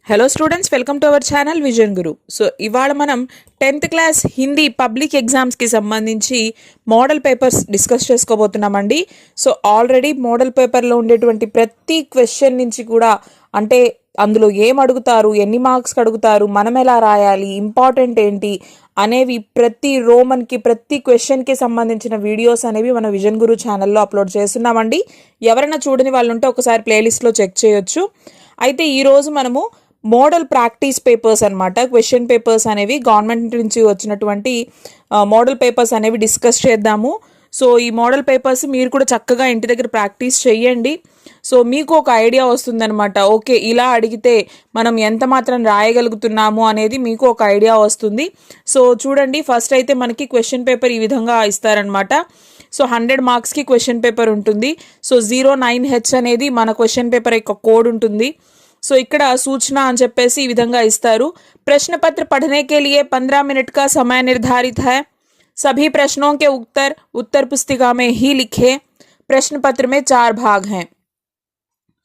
Hello students, welcome to our channel vision guru. So ఇవాళ మనం 10th class Hindi public ఎగ్జామ్స్కి సంబంధించి మోడల్ పేపర్స్ డిస్కస్ చేసుకోబోతున్నామండి. సో ఆల్రెడీ మోడల్ పేపర్లో ఉండేటువంటి ప్రతి క్వశ్చన్ నుంచి కూడా అంటే అందులో ఏం అడుగుతారు, ఎన్ని మార్క్స్కి అడుగుతారు, మనం ఎలా రాయాలి, ఇంపార్టెంట్ ఏంటి అనేవి ప్రతి రోమన్కి ప్రతి క్వశ్చన్కి సంబంధించిన వీడియోస్ అనేవి మన విజన్ గురు ఛానల్లో అప్లోడ్ చేస్తున్నామండి. ఎవరైనా చూడని వాళ్ళు ఉంటే ఒకసారి ప్లేలిస్ట్లో చెక్ చేయొచ్చు. అయితే ఈరోజు మనము మోడల్ ప్రాక్టీస్ పేపర్స్ అనమాట, క్వశ్చన్ పేపర్స్ అనేవి గవర్నమెంట్ నుంచి వచ్చినటువంటి మోడల్ పేపర్స్ అనేవి డిస్కస్ చేద్దాము. సో ఈ మోడల్ పేపర్స్ మీరు కూడా చక్కగా ఇంటి దగ్గర ప్రాక్టీస్ చేయండి. సో మీకు ఒక ఐడియా వస్తుందన్నమాట. ఓకే, ఇలా అడిగితే మనం ఎంత మాత్రం రాయగలుగుతున్నాము అనేది మీకు ఒక ఐడియా వస్తుంది. సో చూడండి, ఫస్ట్ అయితే మనకి క్వశ్చన్ పేపర్ ఈ విధంగా ఇస్తారనమాట. సో 100 మార్క్స్కి క్వశ్చన్ పేపర్ ఉంటుంది. సో 09H అనేది మన క్వశ్చన్ పేపర్ యొక్క కోడ్ ఉంటుంది. సో ఇక్కడ సూచన అని చెప్పేసి ఈ విధంగా ఇస్తారు. प्रश्न पत्र पढ़ने के लिए 15 मिनट का समय निर्धारित है. सभी प्रश्नों के उत्तर पुस्तिका में ही लिखे. प्रश्न पत्र में 4 भाग हैं.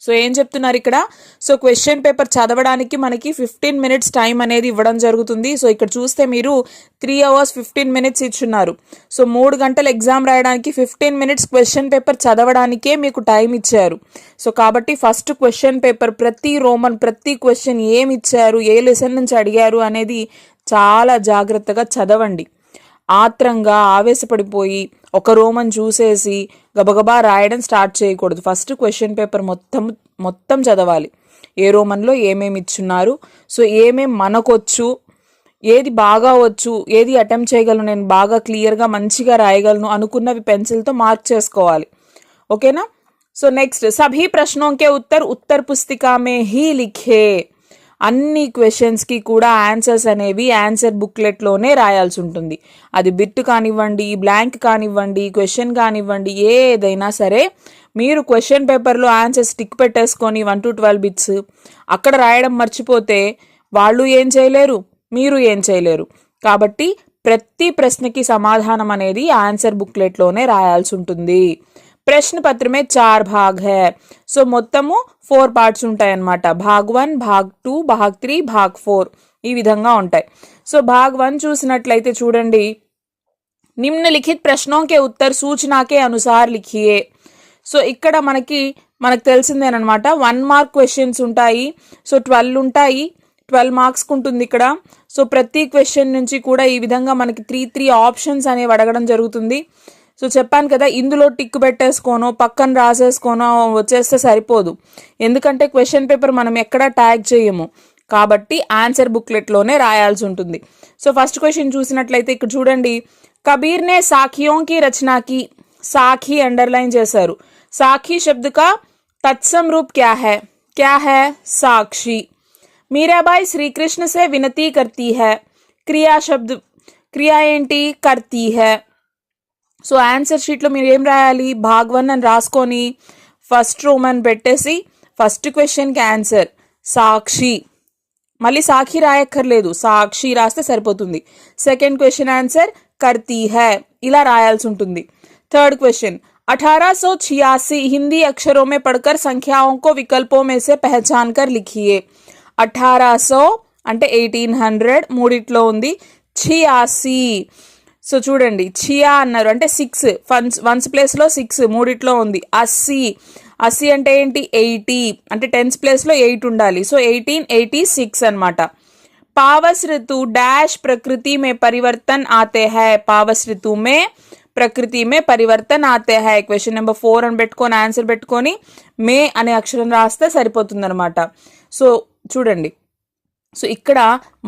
సో ఏం చెప్తున్నారు ఇక్కడ, సో క్వశ్చన్ పేపర్ చదవడానికి మనకి 15 మినిట్స్ టైం అనేది ఇవ్వడం జరుగుతుంది. సో ఇక్కడ చూస్తే మీరు 3 hours 15 minutes ఇచ్చున్నారు. సో 3 గంటలు ఎగ్జామ్ రాయడానికి 15 minutes క్వశ్చన్ పేపర్ చదవడానికే మీకు టైం ఇచ్చారు. సో కాబట్టి ఫస్ట్ క్వశ్చన్ పేపర్ ప్రతి రోమన్ ప్రతి క్వశ్చన్ ఏమి ఇచ్చారు, ఏ లెసన్ నుంచి అడిగారు అనేది చాలా జాగ్రత్తగా చదవండి. ఆత్రంగా ఆవేశపడిపోయి ఒక రోమన్ చూసేసి గబగబా రాయడం స్టార్ట్ చేయకూడదు. ఫస్ట్ క్వశ్చన్ పేపర్ మొత్తం చదవాలి. ఏ రోమన్లో ఏమేమి ఇచ్చున్నారు, సో ఏమేమి మనకొచ్చు, ఏది బాగా వచ్చు, ఏది అటెంప్ట్ చేయగలను, నేను బాగా క్లియర్గా మంచిగా రాయగలను అనుకున్నవి పెన్సిల్తో మార్క్ చేసుకోవాలి. ఓకేనా. సో నెక్స్ట్, సభీ ప్రశ్నోంకే ఉత్తర్ పుస్తికా మే హీ లిఖే. అన్ని క్వశ్చన్స్కి కూడా ఆన్సర్స్ అనేవి ఆన్సర్ బుక్లెట్లోనే రాయాల్సి ఉంటుంది. అది బిట్ కానివ్వండి, బ్లాంక్ కానివ్వండి, క్వశ్చన్ కానివ్వండి, ఏదైనా సరే మీరు క్వశ్చన్ పేపర్లో ఆన్సర్స్ టిక్ పెట్టేసుకొని 1 to 12 బిట్స్ అక్కడ రాయడం మర్చిపోతే వాళ్ళు ఏం చేయలేరు, మీరు ఏం చేయలేరు. కాబట్టి ప్రతి ప్రశ్నకి సమాధానం అనేది ఆన్సర్ బుక్లెట్లోనే రాయాల్సి ఉంటుంది. ప్రశ్న పత్ర మే 4 భాగ్ హై. సో మొత్తము 4 పార్ట్స్ ఉంటాయన్నమాట. భాగ్ 1, భాగ్ 2, భాగ్ 3, భాగ్ 4 ఈ విధంగా ఉంటాయి. సో భాగ్ 1 చూసినట్లయితే చూడండి, నిమ్నలిఖిత్ ప్రశ్నోంకే ఉత్తర్ సూచనాకే అనుసార్ లిఖియే. సో ఇక్కడ మనకు తెలిసిందేనమాట. 1 mark క్వశ్చన్స్ ఉంటాయి. సో 12 ఉంటాయి, 12 మార్క్స్కి ఉంటుంది ఇక్కడ. సో ప్రతి క్వశ్చన్ నుంచి కూడా ఈ విధంగా మనకి 3 ఆప్షన్స్ అనేవి అడగడం జరుగుతుంది. సో చెప్పాను కదా, ఇందులో టిక్ పెట్టేసుకోనో పక్కన రాసేసుకోనో వచ్చేస్తే సరిపోదు. ఎందుకంటే క్వశ్చన్ పేపర్ మనం ఎక్కడా ట్యాగ్ చేయము కాబట్టి ఆన్సర్ బుక్లెట్లోనే రాయాల్సి ఉంటుంది. సో ఫస్ట్ క్వశ్చన్ చూసినట్లయితే ఇక్కడ చూడండి, కబీర్ నే సాఖియోంకి రచనాకి. సాఖి అండర్లైన్ చేశారు. సాఖి శబ్ద కా తత్సమ్ రూప్ క్యా హై సాక్షి. మీరాబాయి శ్రీకృష్ణ సే వినతి కర్తీ హై. క్రియా ఏంటి, కర్తీ హై. సో ఆన్సర్ షీట్లో మీరు ఏం రాయాలి, భాగ్ 1 అని రాసుకొని ఫస్ట్ రోమన్ పెట్టేసి ఫస్ట్ క్వశ్చన్కి ఆన్సర్ సాక్షి. మళ్ళీ సాక్షి రాయక్కర్లేదు, సాక్షి రాస్తే సరిపోతుంది. సెకండ్ క్వశ్చన్ ఆన్సర్ కర్తీ హై, ఇలా రాయాల్సి ఉంటుంది. థర్డ్ క్వశ్చన్, 1886 హిందీ అక్షరోं में पढ़कर संख्याओं को विकल्पों में से पहचान कर लिखिए. 1800 అంటే 1800 మూడిట్లో ఉంది. 86 సో చూడండి, చియా అన్నారు అంటే 6, వన్స్ ప్లేస్లో 6 మూడిట్లో ఉంది. 80 అంటే ఏంటి, 80 అంటే 10th ప్లేస్లో 8 ఉండాలి. సో 1886 అనమాట. पावस ऋतु डैश प्रकृति में परिवर्तन आते हैं. पावस ऋतु में ప్రకృతి మే Parivartan Aathe high. Question number 4 అని పెట్టుకొని ఆన్సర్ పెట్టుకొని మే అనే అక్షరం రాస్తే సరిపోతుంది అనమాట. సో చూడండి, సో ఇక్కడ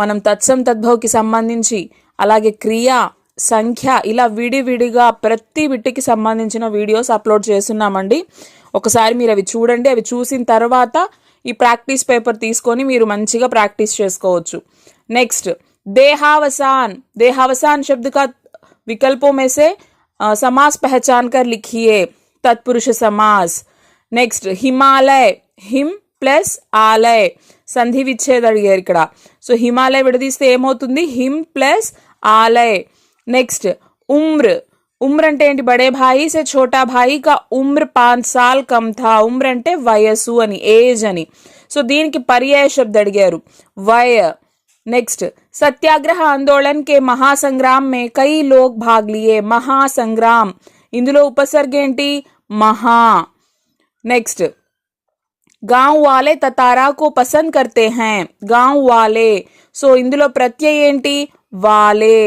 మనం తత్సం తద్భవ్కి సంబంధించి అలాగే క్రియా సంఖ్య ఇలా విడివిడిగా ప్రతి బిట్టికి సంబంధించిన వీడియోస్ అప్లోడ్ చేస్తున్నామండి. ఒకసారి మీరు అవి చూడండి. అవి చూసిన తర్వాత ఈ ప్రాక్టీస్ పేపర్ తీసుకొని మీరు మంచిగా ప్రాక్టీస్ చేసుకోవచ్చు. నెక్స్ట్, देहावसान शब्द का विकल्पों में से समास पहचान कर लिखिए. तत्पुरुष समास. నెక్స్ట్, హిమాలయ్ హిమ్ ప్లస్ ఆలయ్ సంధి విచ్ఛేద్ అడిగారు ఇక్కడ. సో హిమాలయ్ విడదీస్తే ఏమవుతుంది, హిమ్ ప్లస్ ఆలయ్. నెక్స్ట్, ఉమ్ర్ उम्र అంటే ఏంటి బడే భాయి సే ఛోటా భాయి కా ఉమ్ర 5 సాల్ కమ్ థా ఉమ్ర అంటే వయసు అని ఏజ్ అని సో దీనికి పర్యాయ శబ్ద అడిగారు వయ नेक्स्ट सत्याग्रह आंदोलन के महासंग्राम में कई लोग भाग लिए महासंग्राम इंदुलो उपसर्ग ఏంటి महा नेक्स्ट गांव वाले ततारा को पसंद करते हैं गांव वाले सो इंदुलो प्रत्यय ఏంటి वाले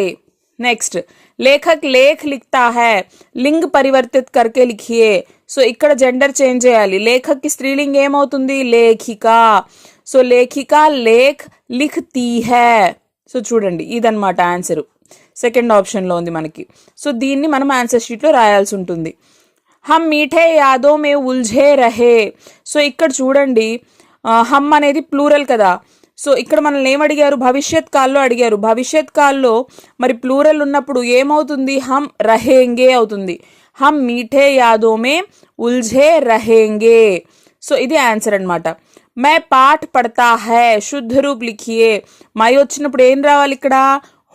नेक्स्ट लेखक लेख लिखता है लिंग परिवर्तित करके लिखिए సో ఇక్కడ జెండర్ చేంజ్ చేయాలి లేఖక్ కి స్త్రీలింగ్ ఏమవుతుంది లేఖిక సో లేఖిక లేఖ్ లిఖతీ హై సో చూడండి ఇదన్నమాట ఆన్సర్ సెకండ్ ఆప్షన్ లో ఉంది మనకి సో దీన్ని మనం ఆన్సర్ షీట్ లో రాయాల్సి ఉంటుంది హమ్ మీఠే యాదో మే ఉల్ఝే రహే సో ఇక్కడ చూడండి హమ్ అనేది ప్లూరల్ కదా సో ఇక్కడ మనల్ని ఏం అడిగారు భవిష్యత్ కాల్లో అడిగారు భవిష్యత్ కాల్లో మరి ప్లూరల్ ఉన్నప్పుడు ఏమవుతుంది హమ్ రహేంగే అవుతుంది हम मीठे यादों में उलझे रहेंगे सो इदी आंसर अन्नमाट मैं पाठ पढ़ता है शुद्ध रूप लिखिए मैं वच्चिनप्पुडु एम रावाली ikkada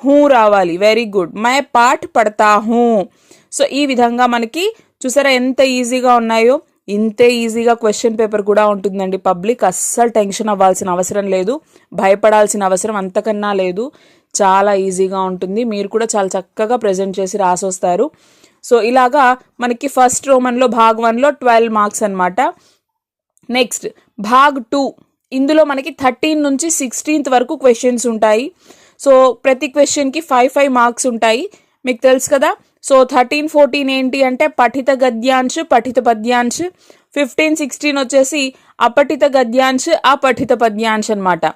हूँ रावाली वेरी गुड मैं पाठ पढ़ता हूँ सो ई विधंगा मनकी चूसारा एंत ఈజీగా ఉన్నాయో ఇంతే ఈజీగా క్వశ్చన్ పేపర్ కూడా ఉంటుందండి పబ్లిక్ అస్సలు టెన్షన్ అవ్వాల్సిన అవసరం లేదు భయపడాల్సిన అవసరం అంతకన్నా లేదు చాలా ఈజీగా ఉంటుంది మీరు కూడా చాలా చక్కగా ప్రెజెంట్ చేసి రాసొస్తారు సో ఇలాగా మనకి ఫస్ట్ రోమన్ లో భాగ్ 1 లో 12 మార్క్స్ అన్నమాట నెక్స్ట్ భాగ్ 2 ఇందులో మనకి 13 నుంచి 16th వరకు క్వశ్చన్స్ ఉంటాయి సో ప్రతి క్వశ్చన్ కి 5 మార్క్స్ ఉంటాయి మీకు తెలుసు కదా సో 13 14 ఏంటి అంటే పఠిత గద్యాంశ్ పఠిత పద్యాంశ్ 15 16 వచ్చేసి అపఠిత గద్యాంశ్ అపఠిత పద్యాంశ్ అన్నమాట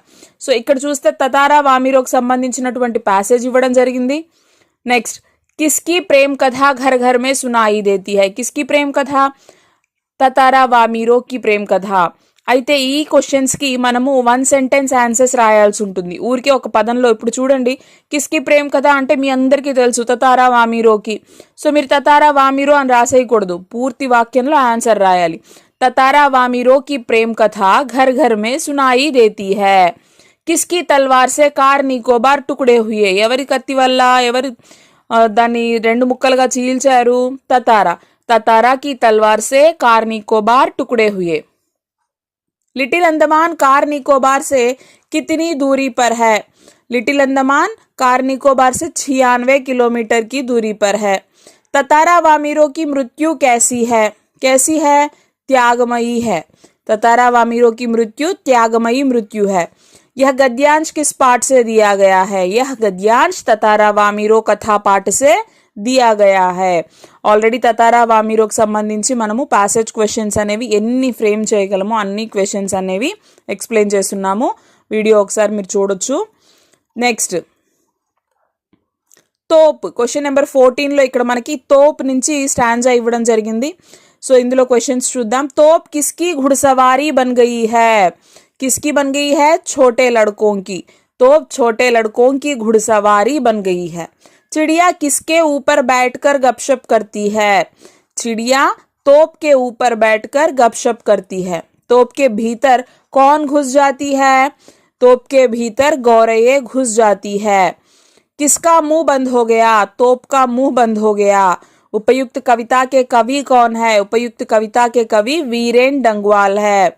సో ఇక్కడ చూస్తే తతారా వామిరోకి సంబంధించినటువంటి ప్యాసేజ్ ఇవ్వడం జరిగింది నెక్స్ట్ किसकी प्रेम कथा घर घर में सुनाई देती है किसकी प्रेम कथा ततारा वामीरो की प्रेम कथा అయితే ఈ క్వశ్చన్స్ కి మనము 1 సెంటెన్స్ ఆన్సర్స్ రాయాల్సి ఉంటుంది ఊరికే ఒక పదంలో ఇప్పుడు చూడండి కిస్కి ప్రేమ్ కథ అంటే మీ అందరికీ తెలుసు తతారా వామీరోకి సో మీరు తతారా వామీరో అని రాసేయకూడదు పూర్తి వాక్యంలో ఆన్సర్ రాయాలి తతారా వామీరో की प्रेम कथा घर घर में सुनाई देती है किसकी तलवार से कार निकोबार टुकड़े हुए ఎవరి కత్తి వల్ల ఎవరి దాన్ని రెండు ముక్కలుగా చీల్చారు తతారా ततारा की तलवार से कार निकोबार टुकड़े हुए लिटिल अंडमान कार निकोबार से कितनी दूरी पर है लिटिल अंडमान कार निकोबार से 96 किलोमीटर की दूरी पर है ततारा वामीरो की मृत्यु कैसी है त्यागमयी है ततारा वामीरो की मृत्यु त्यागमयी मृत्यु है यह गद्यांश किस पाठ से दिया गया है यह गद्यांश ततारा वामीरो कथा पाठ से दिया गया है ఆల్రెడీ తతారా వామీరోకి సంబంధించి మనము ప్యాసేజ్ క్వశ్చన్స్ అనేవి ఎన్ని ఫ్రేమ్ చేయగలమో అన్ని క్వశ్చన్స్ అనేవి ఎక్స్ప్లెయిన్ చేస్తున్నాము వీడియో ఒకసారి మీరు చూడొచ్చు నెక్స్ట్ తోప్ క్వశ్చన్ నెంబర్ 14 లో ఇక్కడ మనకి తోప్ నుంచి స్టాంజా ఇవ్వడం జరిగింది సో ఇందులో క్వశ్చన్స్ చూద్దాం తోప్ కిస్కి घुड़सवारी बन गई है किसकी बन गई है छोटे लड़कों की तोप छोटे लड़कों की घुड़सवारी बन गई है चिड़िया किसके ऊपर बैठकर गपशप करती है चिड़िया तोप के ऊपर बैठकर गपशप करती है तोप के भीतर कौन घुस जाती है तोप के भीतर गौरैया घुस जाती है किसका मुंह बंद हो गया तोप का मुंह बंद हो गया उपयुक्त कविता के कवि कौन है उपयुक्त कविता के कवि वीरेन डंगवाल है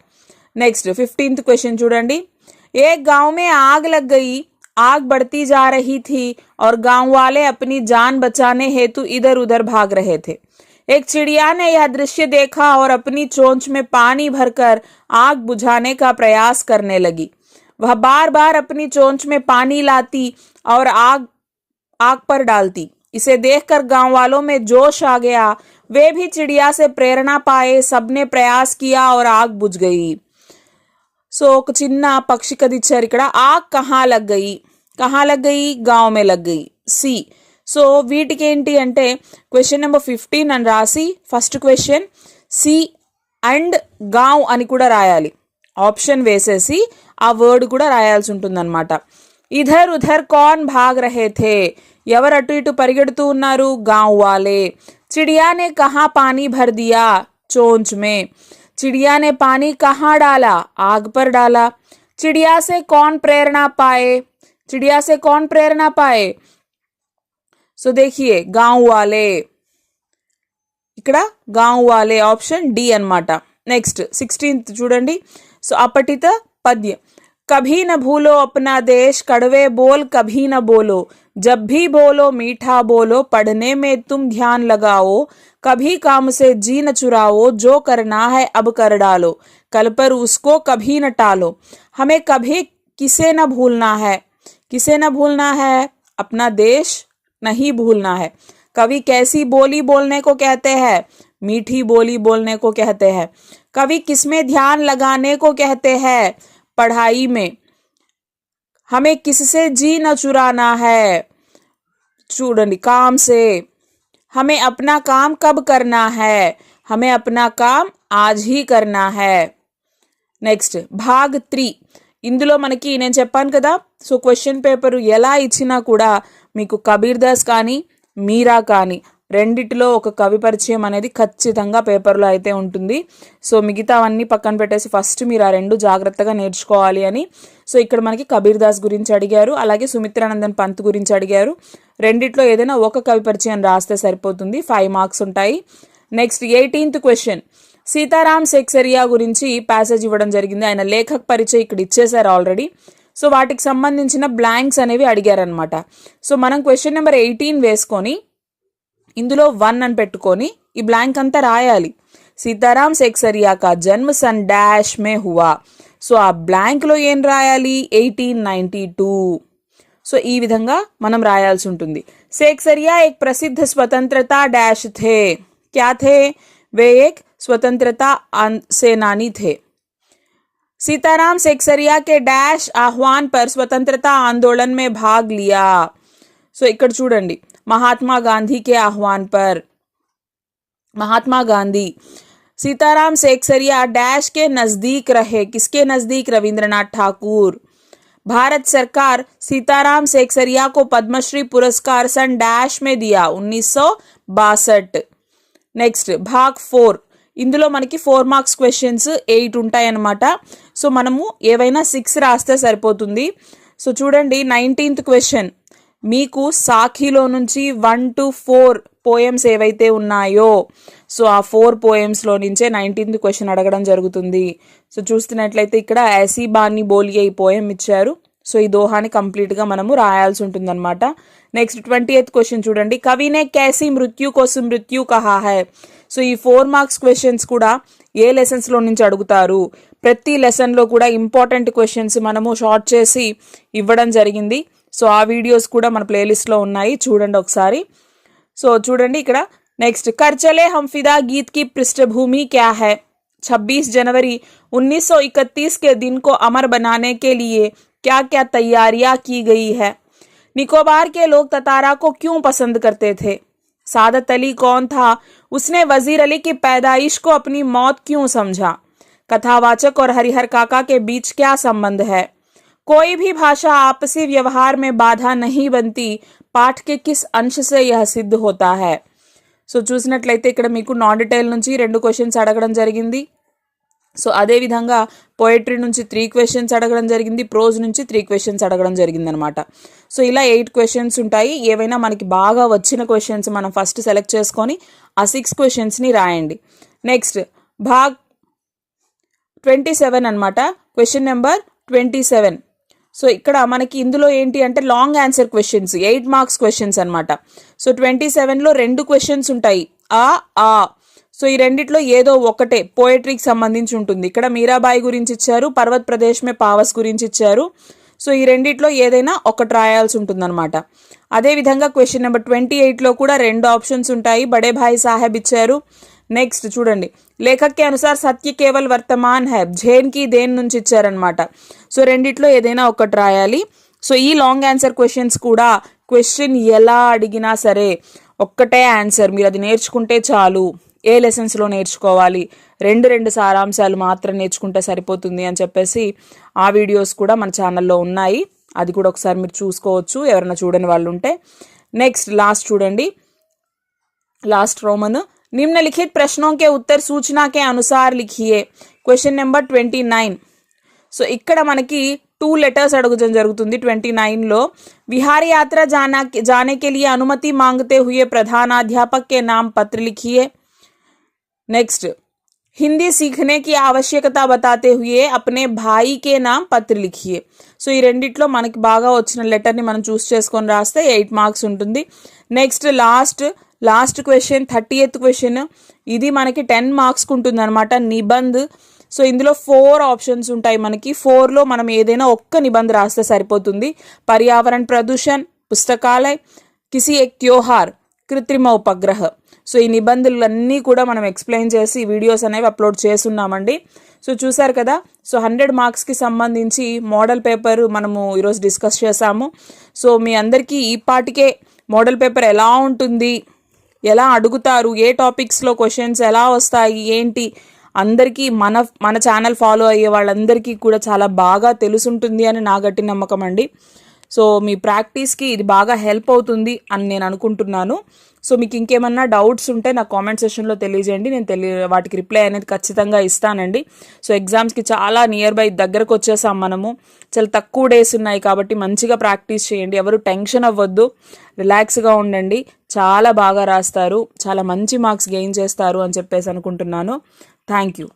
नेक्स्ट 15th क्वेश्चन चूडंडी एक गांव में आग लग गई आग बढ़ती जा रही थी और गांव वाले अपनी जान बचाने हेतु इधर उधर भाग रहे थे एक चिड़िया ने यह दृश्य देखा और अपनी चोंच में पानी भरकर आग बुझाने का प्रयास करने लगी वह बार बार अपनी चोंच में पानी लाती और आग पर डालती इसे देखकर गांव वालों में जोश आ गया वे भी चिड़िया से प्रेरणा पाए सबने प्रयास किया और आग बुझ गई సో ఒక చిన్న పక్షి కథ ఇచ్చారు ఇక్కడ ఆగ్ కహా లగ్ గయి గావ్ మే లగ్ గయి సి సో వీటికి ఏంటి అంటే క్వశ్చన్ నెంబర్ 15 అని రాసి ఫస్ట్ క్వశ్చన్ సి అండ్ గావ్ అని కూడా రాయాలి ఆప్షన్ వేసేసి ఆ వర్డ్ కూడా రాయాల్సి ఉంటుందన్నమాట ఇధర్ ఉధర్ కౌన్ భాగ్ రహే థే ఎవరు అటు ఇటు పరిగెడుతూ ఉన్నారు గావ్ వాలే చిడియా నే కహా పానీ భర్ దియా చోంచ్ మే चिड़िया ने पानी कहाँ डाला आग पर डाला चिड़िया से कौन प्रेरणा पाए चिड़िया से कौन प्रेरणा पाए सो देखिए गांव वाले ఇక్కడ గాంవ్ వాలే ఆప్షన్ డి అన్నమాట. నెక్స్ట్ 16th చూడండి. సో अपठित पद्य कभी न भूलो अपना देश कड़वे बोल कभी न बोलो जब भी बोलो मीठा बोलो पढ़ने में तुम ध्यान लगाओ कभी काम से जी न चुराओ जो करना है अब कर डालो कल पर उसको कभी न टालो. हमें कभी किसे न भूलना है. किसे न भूलना है? अपना देश नहीं भूलना है. कवि कैसी बोली बोलने को कहते हैं? मीठी बोली बोलने को कहते हैं. कवि किसमें ध्यान लगाने को कहते हैं? पढ़ाई में. हमें किससे जी न चुराना है? चूड़नी काम से. हमें अपना काम कब करना है? हमें अपना काम आज ही करना है. నెక్స్ట్ భాగ్ 3 ఇందులో మనకి నేను చెప్పాను కదా. సో క్వశ్చన్ పేపర్ ఎలా ఇచ్చినా కూడా మీకు కబీర్ దాస్ కానీ మీరా కానీ రెండిటిలో ఒక కవి పరిచయం అనేది ఖచ్చితంగా పేపర్లో అయితే ఉంటుంది. సో మిగతావన్నీ పక్కన పెట్టేసి ఫస్ట్ మీరు ఆ రెండు జాగ్రత్తగా నేర్చుకోవాలి అని. సో ఇక్కడ మనకి కబీర్ దాస్ గురించి అడిగారు, అలాగే సుమిత్రానందన్ పంత్ గురించి అడిగారు. రెండిట్లో ఏదైనా ఒక కవి పరిచయం రాస్తే సరిపోతుంది. 5 మార్క్స్ ఉంటాయి. Next 18th question Sitaram Seksaria గురించి ప్యాసేజ్ ఇవ్వడం జరిగింది. ఆయన లేఖక్ పరిచయం ఇక్కడ ఇచ్చేసారు ఆల్రెడీ. సో వాటికి సంబంధించిన బ్లాంక్స్ అనేవి అడిగారనమాట. సో మనం క్వశ్చన్ నెంబర్ 18 వేసుకొని ఇందులో 1 అని పెట్టుకొని ఈ బ్లాంక్ అంతా రాయాలి. సీతారాం సెక్సరియా కా జన్మ సన్ డాష్ మే హువా. సో ఆ బ్లాంక్లో ఏం రాయాలి? 1892. సో ఈ విధంగా మనం రాయాల్సి ఉంటుంది. सेक्सरिया एक प्रसिद्ध स्वतंत्रता डैश थे. क्या थे? वे एक स्वतंत्रता सेनानी थे. सीताराम सेक्सरिया के डैश आह्वान पर स्वतंत्रता आंदोलन में भाग लिया. సో ఇక్కడ చూడండి, महात्मा गांधी के आह्वान पर. महात्मा गांधी. सीताराम सेक्सरिया डैश के नजदीक रहे. किसके नजदीक? रविंद्रनाथ ठाकुर. भारत सरकार सीताराम सेक्सरिया को पद्मश्री पुरस्कार सन डैश में दिया 1962. నెక్స్ట్ భాగ్ 4 ఇందులో మనకి 4 మార్క్స్ క్వశ్చన్స్ 8 ఉంటాయన్నమాట. సో మనము ఏవైనా 6 రాస్తే సరిపోతుంది. సో చూడండి 19th క్వశ్చన్ మీకు సాఖీలో నుంచి 1 to 4 పోయమ్స్ ఏవైతే ఉన్నాయో సో ఆ 4 పోయమ్స్లో నుంచే 19th క్వశ్చన్ అడగడం జరుగుతుంది. సో చూస్తున్నట్లయితే ఇక్కడ ఐసీ బాని బోలియే ఈ పోయం ఇచ్చారు. సో ఈ దోహాని కంప్లీట్గా మనము రాయాల్సి ఉంటుందన్నమాట. నెక్స్ట్ 20th క్వశ్చన్ చూడండి, కవినే कैसी మృత్యు కోసం మృత్యు కహా హై. సో ఈ 4 మార్క్స్ క్వశ్చన్స్ కూడా ఏ లెసన్స్లో నుంచి అడుగుతారు? ప్రతి లెసన్లో కూడా ఇంపార్టెంట్ క్వశ్చన్స్ మనము షార్ట్ చేసి ఇవ్వడం జరిగింది. సో ఆ వీడియోస్ కూడా మన ప్లేలిస్ట్లో ఉన్నాయి, చూడండి ఒకసారి. సో చూడండి ఇక్కడ నెక్స్ట్ कर चले हम फिदा गीत की पृष्ठभूमि क्या है. 26 जनवरी 1931 के दिन को अमर बनाने के लिए क्या क्या तैयारियां की गई है. निकोबार के लोग ततारा को क्यों पसंद करते थे. सादत अली कौन था? उसने वजीर अली की पैदाइश को अपनी मौत क्यों समझा. कथावाचक और हरिहर काका के बीच क्या संबंध है. कोई भी भाषा आपसी व्यवहार में बाधा नहीं बनती. पाठ के किस अंश से यह सिद्ध होता है. సో చూసినట్లయితే ఇక్కడ మీకు నాన్ డీటెయిల్ నుంచి 2 క్వశ్చన్స్ అడగడం జరిగింది. సో అదేవిధంగా పోయట్రీ నుంచి 3 క్వశ్చన్స్ అడగడం జరిగింది, ప్రోజ్ నుంచి 3 క్వశ్చన్స్ అడగడం జరిగింది అనమాట. సో ఇలా 8 క్వశ్చన్స్ ఉంటాయి. ఏవైనా మనకి బాగా వచ్చిన క్వశ్చన్స్ మనం ఫస్ట్ సెలెక్ట్ చేసుకొని ఆ 6 క్వశ్చన్స్ని రాయండి. నెక్స్ట్ భాగ్ 27 అనమాట, క్వశ్చన్ నెంబర్ 27. సో ఇక్కడ మనకి ఇందులో ఏంటి అంటే long answer questions, 8 marks questions అనమాట. సో 27లో 2 క్వశ్చన్స్ ఉంటాయి, ఆ. సో ఈ రెండిట్లో ఏదో ఒకటే పోయట్రీకి సంబంధించి ఉంటుంది. ఇక్కడ మీరాబాయి గురించి ఇచ్చారు, పర్వత్ ప్రదేశ్ మే పావస్ గురించి ఇచ్చారు. సో ఈ రెండిట్లో ఏదైనా ఒకటి రాయాల్సి ఉంటుందన్నమాట. అదేవిధంగా క్వశ్చన్ నెంబర్ 28లో కూడా 2 ఆప్షన్స్ ఉంటాయి, బడే భాయ్ సాహెబ్ ఇచ్చారు. నెక్స్ట్ చూడండి, లేఖక్ కే అనుసార్ సత్య కేవల్ వర్తమాన్ హై, జైన్ కి దేన్ నుంచి ఇచ్చారనమాట. సో రెండిట్లో ఏదైనా ఒకటి రాయాలి. సో ఈ లాంగ్ ఆన్సర్ క్వశ్చన్స్ కూడా క్వశ్చన్ ఎలా అడిగినా సరే ఒక్కటే ఆన్సర్, మీరు అది నేర్చుకుంటే చాలు. ఏ లెసన్స్లో నేర్చుకోవాలి, 2 సారాంశాలు మాత్రం నేర్చుకుంటే సరిపోతుంది అని చెప్పేసి ఆ వీడియోస్ కూడా మన ఛానల్లో ఉన్నాయి, అది కూడా ఒకసారి మీరు చూసుకోవచ్చు ఎవరైనా చూడని వాళ్ళు ఉంటే. నెక్స్ట్ లాస్ట్ చూడండి, లాస్ట్ రోమన్, निम्नलिखित प्रश्नों के उत्तर सूचना के अनुसार लिखिए. Question number 29. సో ఇక్కడ మనకి 2 లెటర్స్ అడగడం జరుగుతుంది 29లో. विहार यात्रा जाने के लिए अनुमति मांगते हुए प्रधानाध्यापक के नाम पत्र लिखिए. నెక్స్ట్ हिंदी सीखने की आवश्यकता बताते हुए अपने भाई के नाम पत्र लिखिए. సో ఈ రెండిట్లో మనకి బాగా వచ్చిన లెటర్ని మనం చూస్ చేసుకొని రాస్తే 8 మార్క్స్ ఉంటుంది. Next last question 30th question, ఇది మనకి 10 మార్క్స్కి ఉంటుంది అనమాట. నిబంధ్. సో ఇందులో 4 ఆప్షన్స్ ఉంటాయి మనకి. 4లో మనం ఏదైనా ఒక్క నిబంధ్ రాస్తే సరిపోతుంది. పర్యావరణ ప్రదూషణ్, పుస్తకాలయ, కిసి ఎక్ త్యోహార్, కృత్రిమ ఉపగ్రహ. సో ఈ నిబంధనలన్నీ కూడా మనం ఎక్స్ప్లెయిన్ చేసి వీడియోస్ అనేవి అప్లోడ్ చేస్తున్నామండి. సో చూసారు కదా. సో 100 మార్క్స్కి సంబంధించి మోడల్ పేపర్ మనము ఈరోజు డిస్కస్ చేసాము. సో మీ అందరికీ ఈ పాటికే మోడల్ పేపర్ ఎలా ఉంటుంది, ఎలా అడుగుతారు, ఏ టాపిక్స్లో క్వశ్చన్స్ ఎలా వస్తాయి ఏంటి అందరికీ మన ఛానల్ ఫాలో అయ్యే వాళ్ళందరికీ కూడా చాలా బాగా తెలుసుంటుంది అని నా గట్టి నమ్మకం అండి. సో మీ ప్రాక్టీస్కి ఇది బాగా హెల్ప్ అవుతుంది అని నేను అనుకుంటున్నాను. సో మీకు ఇంకేమన్నా డౌట్స్ ఉంటే నాకు కామెంట్ సెక్షన్లో తెలియజేయండి. నేను వాటికి రిప్లై అనేది ఖచ్చితంగా ఇస్తానండి. సో ఎగ్జామ్స్కి చాలా నియర్ బై దగ్గరకు వచ్చేసాం మనము. చాలా తక్కువ డేస్ ఉన్నాయి కాబట్టి మంచిగా ప్రాక్టీస్ చేయండి. ఎవరు టెన్షన్ అవ్వద్దు, రిలాక్స్గా ఉండండి. చాలా బాగా రాస్తారు, చాలా మంచి మార్క్స్ గెయిన్ చేస్తారు అని చెప్పేసి అనుకుంటున్నాను. Thank you.